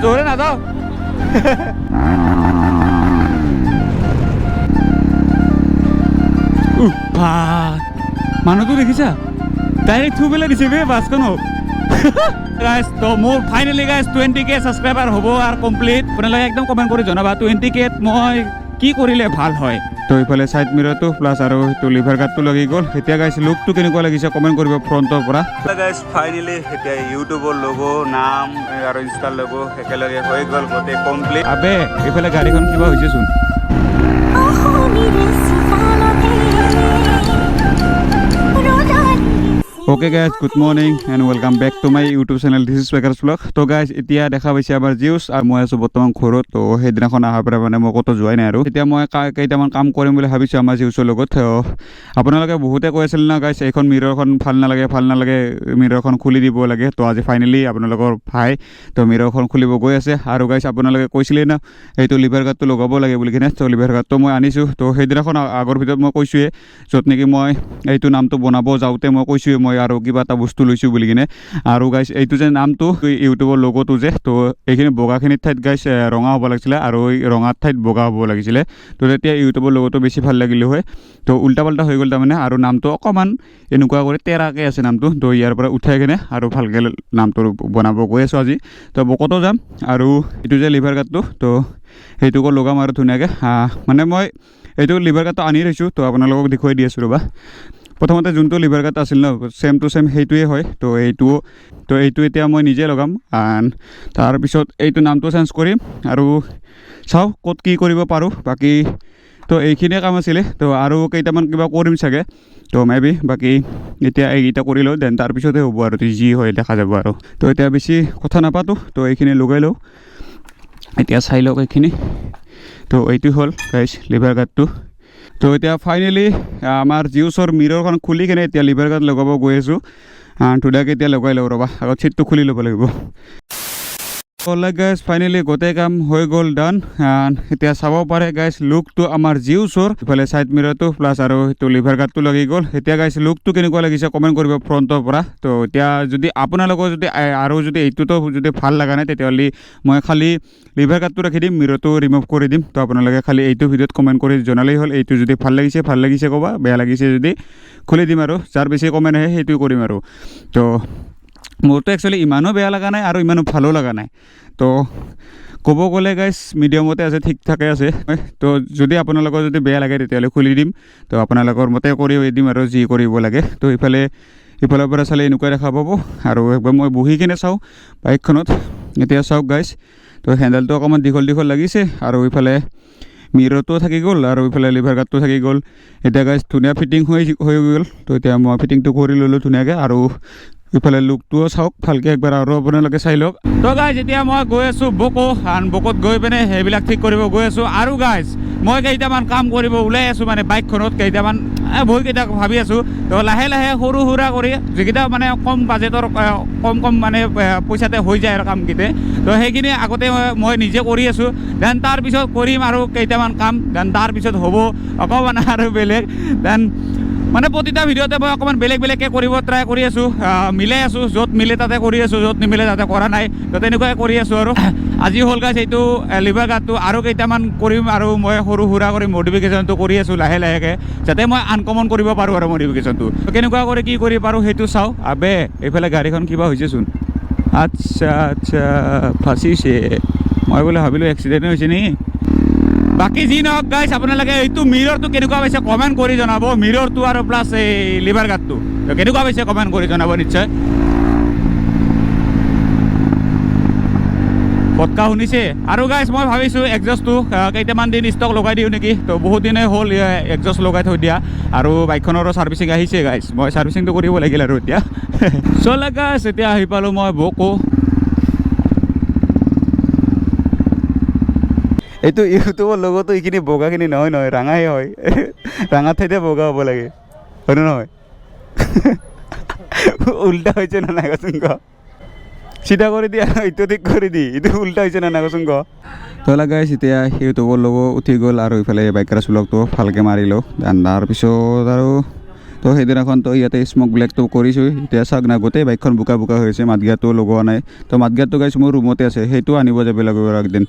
জোৰে নাযাওঁ মানুহটো দেখিছা ডাইৰেক্ট থু পেলাই দিছে বে বাছখনক গাইজ তো মোৰ ফাইনেলি গাইজ 20K ছাবস্ক্ৰাইবাৰ হ'ব আৰু কমপ্লিট আপোনালোকে একদম কমেণ্ট কৰি জনাবা 20K মই কি কৰিলে ভাল হয় তো এইফালে ছাইড মিৰৰটো প্লাছ আৰু সেইটো লিভাৰ গাৰ্ডটো লাগি গ'ল এতিয়া গাইজ লুকটো কেনেকুৱা লাগিছে কমেণ্ট কৰিব ফ্ৰণ্টৰ পৰা গাইজ ফাইনেলি এতিয়া ইউটিউবৰ লগো নাম আৰু ইনষ্টাৰ লগো একেলগে হৈ গ'ল গোটেই কমপ্লিট আবে এইফালে গাড়ীখন কিবা হৈছেচোন Okay guys, good morning and welcome back to my YouTube channel. This is Swagger's Vlog. So guys, এতিয়া দেখা পাইছে আমাৰ জিউছ আৰু মই আছো বৰ্তমান ঘৰত তো সেইদিনাখন অহাৰ পৰা মানে মই ক'তো যোৱাই নাই আৰু এতিয়া মই কেইটামান কাম কৰিম বুলি ভাবিছোঁ আমাৰ জিউছৰ লগত আপোনালোকে বহুতে কৈ আছিল না গাইছ এইখন মিৰৰখন ভাল নালাগে মিৰৰখন খুলি দিব লাগে তো আজি ফাইনেলি আপোনালোকৰ ভাই তো মিৰৰখন খুলিব গৈ আছে আৰু গাইছ আপোনালোকে কৈছিলে না এইটো লিভাৰ গাৰ্ডটো লগাব লাগে বুলি কিনে তো লিভাৰ গাৰ্ডটো মই আনিছোঁ তো সেইদিনাখন আগৰ ভিতৰত মই কৈছোঁৱে য'ত নেকি মই এইটো নামটো বনাব যাওঁতে মই কৈছোঁৱে মই আৰু কিবা এটা বস্তু লৈছোঁ বুলি কিনে আৰু গাইছ এইটো যে নামটো ইউটিউবৰ লগোটো যে তো এইখিনি বগাখিনিৰ ঠাইত গাইছ ৰঙা হ'ব লাগিছিলে আৰু এই ৰঙাৰ ঠাইত বগা হ'ব লাগিছিলে তো তেতিয়া ইউটিউবৰ লগোটো বেছি ভাল লাগিলে হয় তো উল্টা পাল্টা হৈ গ'ল তাৰমানে আৰু নামটো অকণমান এনেকুৱা কৰি তেৰাকৈ আছে নামটো তো ইয়াৰ পৰা উঠাই কিনে আৰু ভালকৈ নামটো বনাব গৈ আছোঁ আজি তো বকতো যাম আৰু এইটো যে লিভাৰ গাৰ্ডটো তো সেইটোকো লগাম আৰু ধুনীয়াকৈ মানে মই এইটো লিভাৰ গাৰ্ডটো আনি থৈছোঁ তো আপোনালোকক দেখুৱাই দি আছোঁ ৰ'বা প্ৰথমতে যোনটো লিভাৰ গাৰ্ড আছিল ন ছেম টু ছেম সেইটোৱে হয় তো এইটো এতিয়া মই নিজে লগাম তাৰপিছত এইটো নামটো চেঞ্জ কৰিম আৰু চাওঁ ক'ত কি কৰিব পাৰোঁ বাকী তো এইখিনিয়ে কাম আছিলে তো আৰু কেইটামান কিবা কৰিম চাগে তো মেবি বাকী এতিয়া এইকেইটা কৰি লওঁ দেন তাৰপিছতহে হ'ব আৰু যি হয় দেখা যাব আৰু তো এতিয়া বেছি কথা নাপাতোঁ তো এইখিনি লগাই লওঁ এতিয়া চাই লওক এইখিনি তো এইটো হ'ল গাইছ লিভাৰ গাৰ্ডটো তো এতিয়া ফাইনেলি আমাৰ জিউছৰ মিৰৰখন খুলি কিনে এতিয়া লিভাৰ গাৰ্ড লগাব গৈ আছোঁ ধুনীয়াকৈ এতিয়া লগাই লওঁ ৰ'বা আগত ছিটটো খুলি ল'ব লাগিব গাইজ ফাইনেলি গোটেই কাম হৈ গ'ল ডান এতিয়া চাব পাৰে গাইজ লুকটো আমাৰ জিউছৰ ইফালে ছাইড মিৰৰটো প্লাছ আৰু সেইটো লিভাৰ গাৰ্ডটো লাগি গ'ল এতিয়া গাইজ লুকটো কেনেকুৱা লাগিছে কমেণ্ট কৰিব ফ্ৰণ্টৰ পৰা তো এতিয়া যদি আপোনালোকৰ যদি আৰু যদি এইটোতো যদি ভাল লগা নাই তেতিয়াহ'লে মই খালি লিভাৰ গাৰ্ডটো ৰাখি দিম মিৰৰটো ৰিমুভ কৰি দিম তো আপোনালোকে খালি এইটো ভিডিঅ'ত কমেণ্ট কৰি জনালেই হ'ল এইটো যদি ভাল লাগিছে ক'বা বেয়া লাগিছে যদি খুলি দিম আৰু যাৰ বেছি কমেণ্ট আহে সেইটো কৰিম আৰু তো মোৰতো একচুৱেলি ইমানো বেয়া লগা নাই আৰু ইমানো ভালো লগা নাই তো ক'ব গ'লে গাইছ মিডিয়ামতে আছে ঠিক ঠাকে আছে তো যদি আপোনালোকৰ যদি বেয়া লাগে তেতিয়াহ'লে খুলি দিম তো আপোনালোকৰ মতে কৰি দিম আৰু যি কৰিব লাগে তো ইফালৰ পৰা চালে এনেকুৱা দেখা পাব আৰু একবাৰ মই বহি কিনে চাওঁ বাইকখনত এতিয়া চাওক গাইছ তো হেণ্ডেলটো অকণমান দীঘল লাগিছে আৰু ইফালে মিৰৰটো থাকি গ'ল আৰু ইফালে লিভাৰ গাৰ্ডটো থাকি গ'ল এতিয়া গাইছ ধুনীয়া ফিটিং হৈ গ'ল তো এতিয়া মই ফিটিংটো কৰি ল'লোঁ ধুনীয়াকৈ আৰু ইফালে লুকটোও চাওক ভালকৈ একবাৰ আৰু আপোনালোকে চাই লওক তো গাইজ এতিয়া মই গৈ আছোঁ বকোত গৈ পিনে সেইবিলাক ঠিক কৰিব গৈ আছোঁ আৰু গাইজ মই কেইটামান কাম কৰিব ওলাই আছোঁ মানে বাইকখনত কেইটামান বহুতকেইটা ভাবি আছোঁ তো লাহে সৰু সুৰা কৰি যিকেইটা মানে কম বাজেটৰ কম মানে পইচাতে হৈ যায় আৰু কামকেইটা তো সেইখিনি আগতে মই নিজে কৰি আছোঁ দেন তাৰপিছত কৰিম আৰু কেইটামান কাম দেন তাৰপিছত হ'ব অকণমান আৰু বেলেগ দেন মানে প্ৰতিটা ভিডিঅ'তে মই অকণমান বেলেগকৈ কৰিব ট্ৰাই কৰি আছোঁ মিলাই আছোঁ য'ত মিলে তাতে কৰি আছোঁ য'ত নিমিলে তাতে কৰা নাই তো তেনেকুৱাই কৰি আছোঁ আৰু আজি হ'ল গাইছ এইটো লিভাৰ গাৰ্ডটো আৰু কেইটামান কৰিম আৰু মই সৰু সুৰা কৰি মডিফিকেশ্যনটো কৰি আছোঁ লাহেকৈ যাতে মই আনকমন কৰিব পাৰোঁ আৰু মডিফিকেশ্যনটো কেনেকুৱা কৰি কি কৰিব পাৰোঁ সেইটো চাওঁ আবে এইফালে গাড়ীখন কিবা হৈছেচোন আচ্ছা ফাঁচিছে মই বোলে ভাবিলোঁ এক্সিডেণ্ট হৈছে নেকি বাকী যি নহওক গাইছ আপোনালোকে এইটো মিৰৰটো কেনেকুৱা পাইছে কমেণ্ট কৰি জনাব মিৰৰটো আৰু প্লাছ এই লিভাৰ গাৰ্ডটো কেনেকুৱা পাইছে কমেণ্ট কৰি জনাব নিশ্চয় পটকা শুনিছে আৰু গাইছ মই ভাবিছোঁ এডজাষ্টটো কেইটামান দিন ষ্টক লগাই দিওঁ নেকি তো বহুত দিনে হ'ল এডজাষ্ট লগাই থৈ দিয়া আৰু বাইকখনৰো ছাৰ্ভিচিং আহিছে গাইছ মই ছাৰ্ভিচিংটো কৰিব লাগিল আৰু এতিয়া চলে গাইছ এতিয়া আহি পালোঁ মই বকো এইটো ইউটিউবৰ লগতো এইখিনি বগাখিনি নহয় ৰাঙাহে হয় ৰাঙা ঠাইতে বগা হ'ব লাগে হয়নে নহয় উল্টা হৈছে না নাই কচোন ক চিধা কৰি দিয়া এইটো ঠিক কৰি দি এইটো উল্টা হৈছে না নাই কচোন ক তলা গাইছ এতিয়া ইউটিউবৰ লগো উঠি গ'ল আৰু ইফালে বাইক ৰাছ ব্লগটো ভালকৈ মাৰি লওঁ তাৰপিছত আৰু তো সেইদিনাখন তো ইয়াতে স্মক ব্লেকটো কৰিছোঁ এতিয়া চাওক না গোটেই বাইকখন বোকা বোকা হৈছে মাতগিয়াৰটো লগোৱা নাই তো মাতগিয়াৰটো গাইছ মোৰ ৰুমতে আছে সেইটো আনিব যাব লাগিব একদিন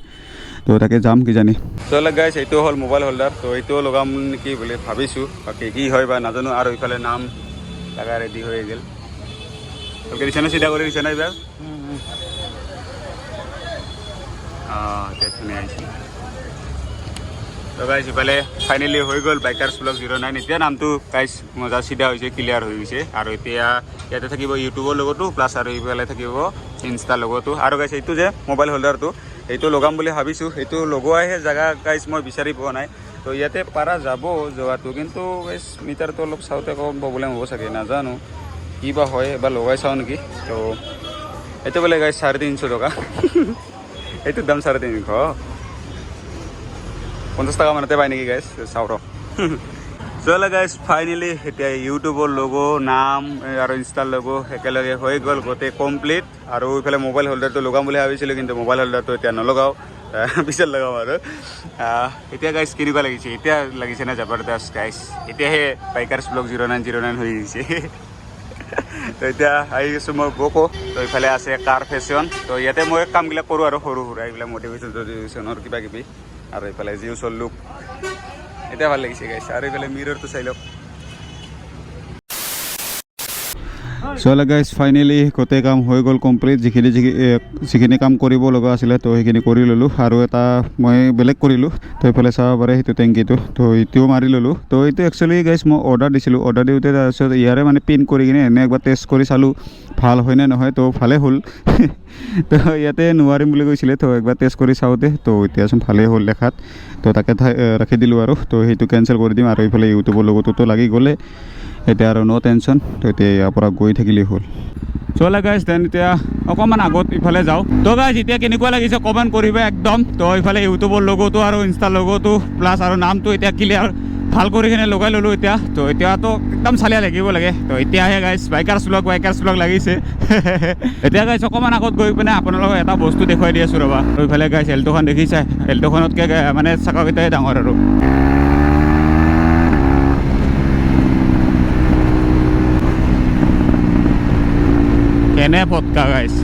তো তাকে যাম কিজানি চলে গাইছ এইটো হ'ল মোবাইল হোল্ডাৰ তো এইটো লগাম নেকি বুলি ভাবিছোঁ বাকী কি হয় বা নাজানো আৰু ইফালে নাম লগা ৰেডি হৈ গ'ল তোকে দিছে না চিধা কৰি দিছে না এইবাৰ এতিয়া ধুনীয়া আহিছে তো গাইছ ইফালে ফাইনেলি হৈ গ'ল বাইকাৰ্ছ ব্লগ 09 এতিয়া নামটো গাইছ মজা চিধা হৈছে ক্লিয়াৰ হৈ গৈছে আৰু এতিয়া ইয়াতে থাকিব ইউটিউবৰ লগতো প্লাছ আৰু ইফালে থাকিব ইনষ্টাৰ লগতো আৰু গাইছ এইটো যে মোবাইল হোল্ডাৰটো এইটো লগাম বুলি ভাবিছোঁ এইটো লগোৱাইহে জেগা গাইছ মই বিচাৰি পোৱা নাই তো ইয়াতে পাৰা যাব যোৱাটো কিন্তু গাইছ মিটাৰটো অলপ চাওঁতে অকণ প্ৰব্লেম হ'ব চাগে নাজানো কি বা হয় এবাৰ লগাই চাওঁ নেকি তো এইটো বোলে গাইছ 350 টকা এইটোৰ দাম 350 50 টাকা মানতে পাই নেকি গাইছ চাওঁ ৰ চলে গাইছ ফাইনেলি এতিয়া ইউটিউবৰ লগো নাম আৰু ইনষ্টাৰ লগো একেলগে হৈ গ'ল গোটেই কমপ্লিট আৰু এইফালে মোবাইল হোল্ডাৰটো লগাম বুলি ভাবিছিলোঁ কিন্তু মোবাইল হোল্ডাৰটো এতিয়া নলগাওঁ পিছত লগাম আৰু এতিয়া গাইছ কেনেকুৱা লাগিছে এতিয়া লাগিছে না জবৰদস্ত গাইছ এতিয়াহে বাইকাৰ্ছ ব্লগ 0909 হৈ গৈছে তো এতিয়া আহি গৈছোঁ মই বকো তো এইফালে আছে কাৰ ফেশ্বন তো ইয়াতে মই কামবিলাক কৰোঁ আৰু সৰু সুৰা এইবিলাক মটিভেশ্যনৰ কিবা কিবি আৰু এইফালে জিউছৰ লুক এতিয়া ভাল লাগিছে গাইছ আৰু এইফালে মিৰৰটো চাই লওক চলে গাইছ ফাইনেলি গোটেই কাম হৈ গ'ল কমপ্লিট যিখিনি কাম কৰিব লগা আছিলে তো সেইখিনি কৰি ল'লোঁ আৰু এটা মই বেলেগ কৰিলোঁ তো এইফালে চাব পাৰে সেইটো টেংকিটো তো এইটোও মাৰি ল'লোঁ তো এইটো একচুৱেলি গাইছ মই অৰ্ডাৰ দিছিলোঁ অৰ্ডাৰ দিওঁতে তাৰপিছত ইয়াৰে মানে পিন কৰি কিনে এনে একবাৰ টেষ্ট কৰি চালোঁ ভাল হয়নে নহয় তো ভালেই হ'ল তো ইয়াতে নোৱাৰিম বুলি কৈছিলে তো একবাৰ টেষ্ট কৰি চাওঁতে তো এতিয়াচোন ভালেই হ'ল দেখাত তো তাকে ৰাখি দিলোঁ আৰু তো সেইটো কেঞ্চেল কৰি দিম আৰু এইফালে ইউটিউবৰ লগতো লাগি গ'লে এতিয়া আৰু ন' টেনশ্যন তো এতিয়া ইয়াৰ পৰা গৈ থাকিলেই হ'ল চলে গাইছ দেন এতিয়া অকণমান আগত ইফালে যাওঁ তো গাইছ এতিয়া কেনেকুৱা লাগিছে কমেণ্ট কৰিবা একদম তো ইফালে ইউটিউবৰ লগতো আৰু ইনষ্টাৰ লগতো প্লাছ আৰু নামটো এতিয়া ক্লিয়াৰ ভাল কৰি কিনে লগাই ল'লোঁ এতিয়া তো এতিয়াতো একদম চালিয়া লাগিব লাগে তো এতিয়াহে গাইছ বাইকাৰ্ছ ব্লগ লাগিছে এতিয়া গাইছ অকণমান আগত গৈ পিনে আপোনালোকক এটা বস্তু দেখুৱাই দি আছোঁ ৰ'বা তো ইফালে গাইছ এল্টোখন দেখিছে এল্টোখনতকৈ মানে চকাকেইটাই ডাঙৰ আৰু কেনে ফটকা গাইছ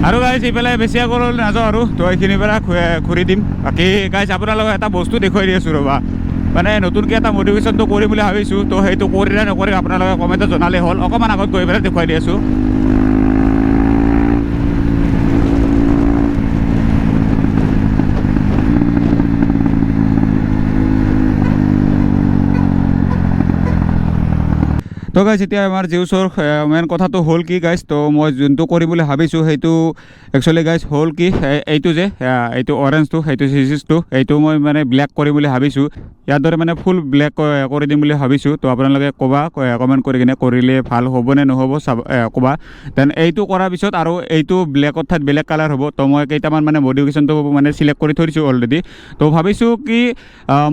আৰু গাইছ এইফালে বেছি আগলৈ নাযাওঁ আৰু তো এইখিনিৰ পৰা ঘূৰি দিম বাকী গাইছ আপোনালোকক এটা বস্তু দেখুৱাই দি আছোঁ ৰ'বা মানে নতুনকৈ এটা মটিভেশ্যনটো কৰিম বুলি ভাবিছোঁ তো সেইটো কৰিলে নকৰি আপোনালোকে কমেণ্টত জনালেই হ'ল অকণমান আগত গৈ পেলাই দেখুৱাই দি আছোঁ তো গাইছ এতিয়া আমাৰ জিউছৰ মেইন কথাটো হ'ল কি গাইছ তো মই যোনটো কৰিম বুলি ভাবিছোঁ সেইটো একচুৱেলি গাইছ হ'ল কি এইটো যে এইটো অৰেঞ্জটো সেইটো চিচিছটো এইটো মই মানে ব্লেক কৰিম বুলি ভাবিছোঁ ইয়াৰ দৰে মানে ফুল ব্লেক কৰি দিম বুলি ভাবিছোঁ তো আপোনালোকে ক'বা কমেণ্ট কৰি কিনে কৰিলে ভাল হ'বনে নহ'ব চাব ক'বা দেন এইটো কৰাৰ পিছত আৰু এইটো ব্লেকৰ ঠাইত বেলেগ কালাৰ হ'ব তো মই কেইটামান মানে মডিফিকেশ্যনটো মানে চিলেক্ট কৰি থৈ দিছোঁ অলৰেডি তো ভাবিছোঁ কি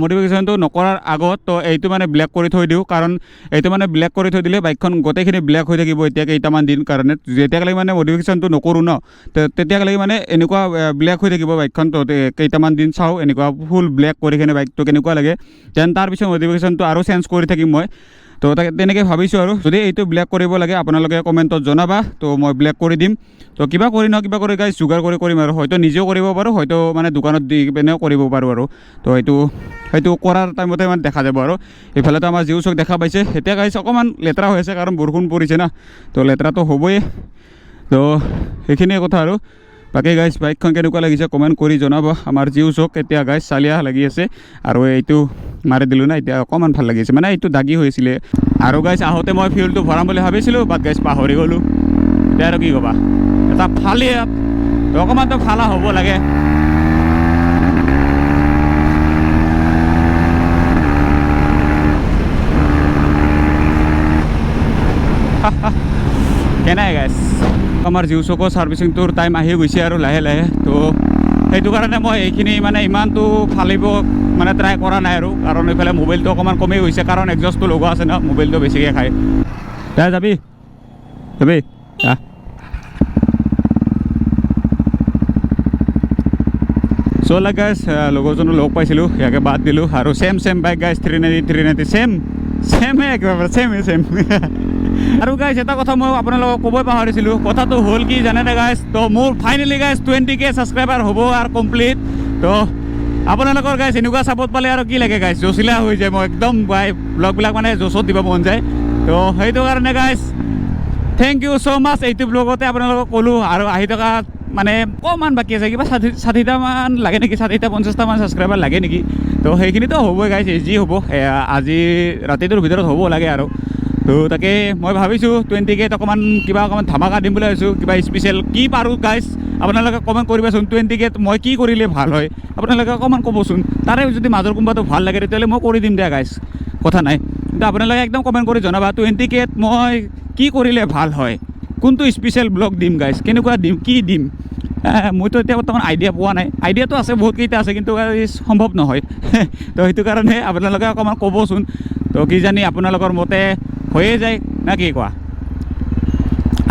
মডিফিকেশ্যনটো নকৰাৰ আগত তো এইটো মানে ব্লেক কৰি থৈ দিওঁ কাৰণ এইটো মানে ব্লেক কৰি থৈ দিলে বাইকখন গোটেইখিনি ব্লেক হৈ থাকিব এতিয়া কেইটামান দিন কাৰণে যেতিয়ালৈকে মানে মডিফিকেশ্যনটো নকৰোঁ ন তেতিয়ালৈকে মানে এনেকুৱা ব্লেক হৈ থাকিব বাইকখন তো কেইটামান দিন চাওঁ এনেকুৱা ফুল ব্লেক কৰি কিনে বাইকটো কেনেকুৱা লাগে দেন তাৰপিছত মডিফিকেশ্যনটো আৰু চেঞ্জ কৰি থাকিম মই তো তাকে তেনেকৈ ভাবিছোঁ আৰু যদি এইটো ব্লেক কৰিব লাগে আপোনালোকে কমেণ্টত জনাবা তো মই ব্লেক কৰি দিম তো কিবা কৰি গাইছ যোগাৰ কৰিম আৰু হয়তো নিজেও কৰিব পাৰোঁ হয়তো মানে দোকানত দি পিনেও কৰিব পাৰোঁ আৰু তো সেইটো কৰাৰ টাইমতে মানে দেখা যাব আৰু এইফালেতো আমাৰ জিউছক দেখা পাইছে এতিয়া গাইছ অকণমান লেতেৰা হৈ আছে কাৰণ বৰষুণ পৰিছে না তো লেতেৰাটো হ'বই তো সেইখিনিয়ে কথা আৰু বাকী গাইছ বাইকখন কেনেকুৱা লাগিছে কমেণ্ট কৰি জনাব আমাৰ জিউছক এতিয়া গাইছ চালিয়া লাগি আছে আৰু এইটো মাৰি দিলোঁ না এতিয়া অকণমান ভাল লাগিছে মানে এইটো দাগি হৈছিলে আৰু গাইছ আহোঁতে মই ফিউলটো ভৰাম বুলি ভাবিছিলোঁ বাট গাইছ পাহৰি গ'লোঁ এতিয়া আৰু কি ক'বা এটা ফালি অকণমানতো ফালা হ'ব লাগে কেনে গাইছ আমাৰ জিউছকো ছাৰ্ভিচিংটোৰ টাইম আহি গৈছে আৰু লাহে লাহে তো সেইটো কাৰণে মই এইখিনি মানে ইমানটো ফালিব মানে ট্ৰাই কৰা নাই আৰু কাৰণ এইফালে মোবাইলটো অকণমান কমেই হৈছে কাৰণ এক্সজষ্টটো লগোৱা আছে ন মোবাইলটো বেছিকৈ খায় দে যাবি চ' লাইক গাইজ লগৰজনো লগ পাইছিলোঁ ইয়াকে বাদ দিলোঁ আৰু চেম বাইক গাইজ 390 চেমে একেবাৰে চেম আৰু গাইজ এটা কথা মই আপোনালোকক ক'বই পাহৰিছিলোঁ কথাটো হ'ল কি জানেনে গাইজ তো মোৰ ফাইনেলি গাইজ 20K ছাবস্ক্ৰাইবাৰ হ'ব আৰু কমপ্লিট তো আপোনালোকৰ গাইজ এনেকুৱা ছাপোৰ্ট পালে আৰু কি লাগে গাইজ জচিলা হৈ যায় মই একদম ব্লগবিলাক মানে জচত দিব মন যায় তো সেইটো কাৰণে গাইজ থেংক ইউ ছ' মাছ এইটো ব্লগতে আপোনালোকক ক'লোঁ আৰু আহি থকা মানে অকণমান বাকী আছে কিবা 60টামান লাগে নেকি 60-50টামান ছাবস্ক্ৰাইবাৰ লাগে নেকি তো সেইখিনিতো হ'বই গাইজ যি হ'ব আজি ৰাতিটোৰ ভিতৰত হ'ব লাগে আৰু তো তাকে মই ভাবিছোঁ 20K অকণমান ধামাকা দিম বুলি ভাবিছোঁ কিবা স্পেচিয়েল কি পাৰোঁ গাইজ আপোনালোকে কমেণ্ট কৰিবচোন 20K মই কি কৰিলে ভাল হয় আপোনালোকে অকণমান ক'বচোন তাৰে যদি মাজৰ কোনোবাটো ভাল লাগে তেতিয়াহ'লে মই কৰি দিম দিয়া গাইজ কথা নাই কিন্তু আপোনালোকে একদম কমেণ্ট কৰি জনাবা 20K মই কি কৰিলে ভাল হয় কোনটো স্পেচিয়েল ব্লগ দিম গাইজ কেনেকুৱা দিম কি দিম মইতো এতিয়া বৰ্তমান আইডিয়া পোৱা নাই আইডিয়াটো আছে বহুতকেইটা আছে কিন্তু সম্ভৱ নহয় তো সেইটো কাৰণে আপোনালোকে অকণমান ক'বচোন তো কি জানি আপোনালোকৰ মতে হৈয়ে যায় না কি কোৱা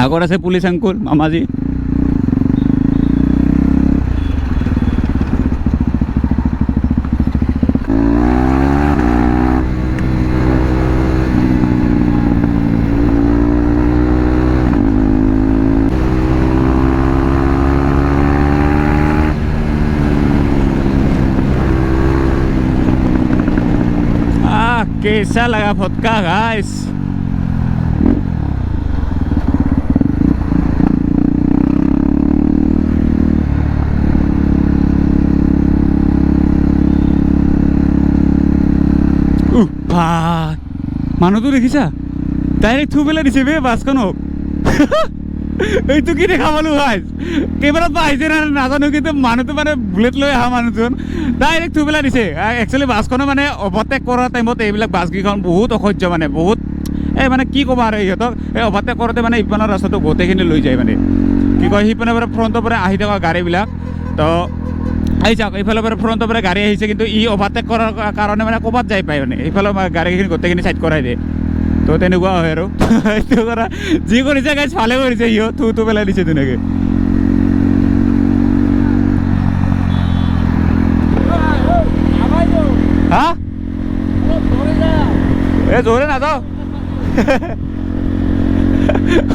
আগত আছে পুলিচ আংকুল মামাজী कैसा लगा फटका गाइस মানুহটো দেখিছা ডাইৰেক্ট থু পেলাই দিছে বে বাছখনক এইটো কি দেখা পালোঁ গাইজ কেমেৰাত বা আহিছে নাজানো কিন্তু মানুহটো মানে বুলেট লৈ অহা মানুহজন ডাইৰেক্ট থু পেলাই দিছে একচুৱেলি বাছখনো মানে অভাৰটেক কৰাৰ টাইমত এইবিলাক বাছকেইখন বহুত অসহ্য মানে বহুত মানে কি ক'বা আৰু ইহঁতক অভাৰটেক কৰোঁতে মানে ইপানৰ ৰাস্তাটো গোটেইখিনি লৈ যায় মানে কি কয় সিপিনৰ পৰা ফ্ৰণ্টৰ পৰা আহি থকা গাড়ীবিলাক তো আহি চাওক এইফালৰ পৰা ফ্ৰণ্টৰ পৰা গাড়ী আহিছে কিন্তু ই অভাৰটেক কৰাৰ কাৰণে মানে ক'ৰবাত যাই পায় মানে এইফালৰ গাড়ীখিনি গোটেইখিনি চাইড কৰাই দিয়ে তো তেনেকুৱা হয় আৰু সেইটো কৰা যি কৰিছে গাইজ ভালে কৰিছে সিও থু পেলাই দিছে ধুনীয়াকৈ হা এই জোৰে নাযাওঁ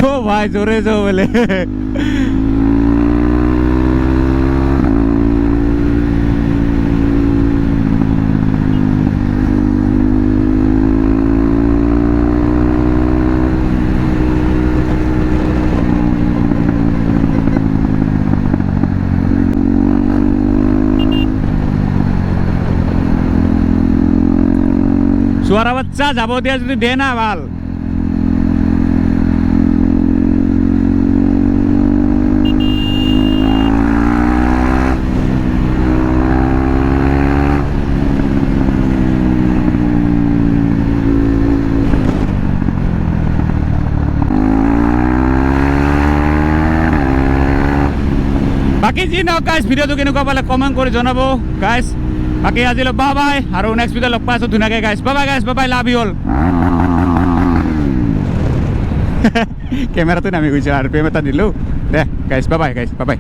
অ ভাই জোৰে যাওঁ বোলে চোৱাৰা বাচ্চা যাব দিয়া যদি দে না ভাল বাকী যি নহওক গাইজ ভিডিঅ'টো কেনেকুৱা পালে কমেণ্ট কৰি জনাব গাইজ বাকী আজিলৈ বাই আৰু নেক্সট ভিডিঅ' লগ পাই আছোঁ ধুনীয়াকৈ guys bye love you all কেমেৰাটো নামি গৈছে আৰু পেম এটা দিলোঁ দে গাইজ বাই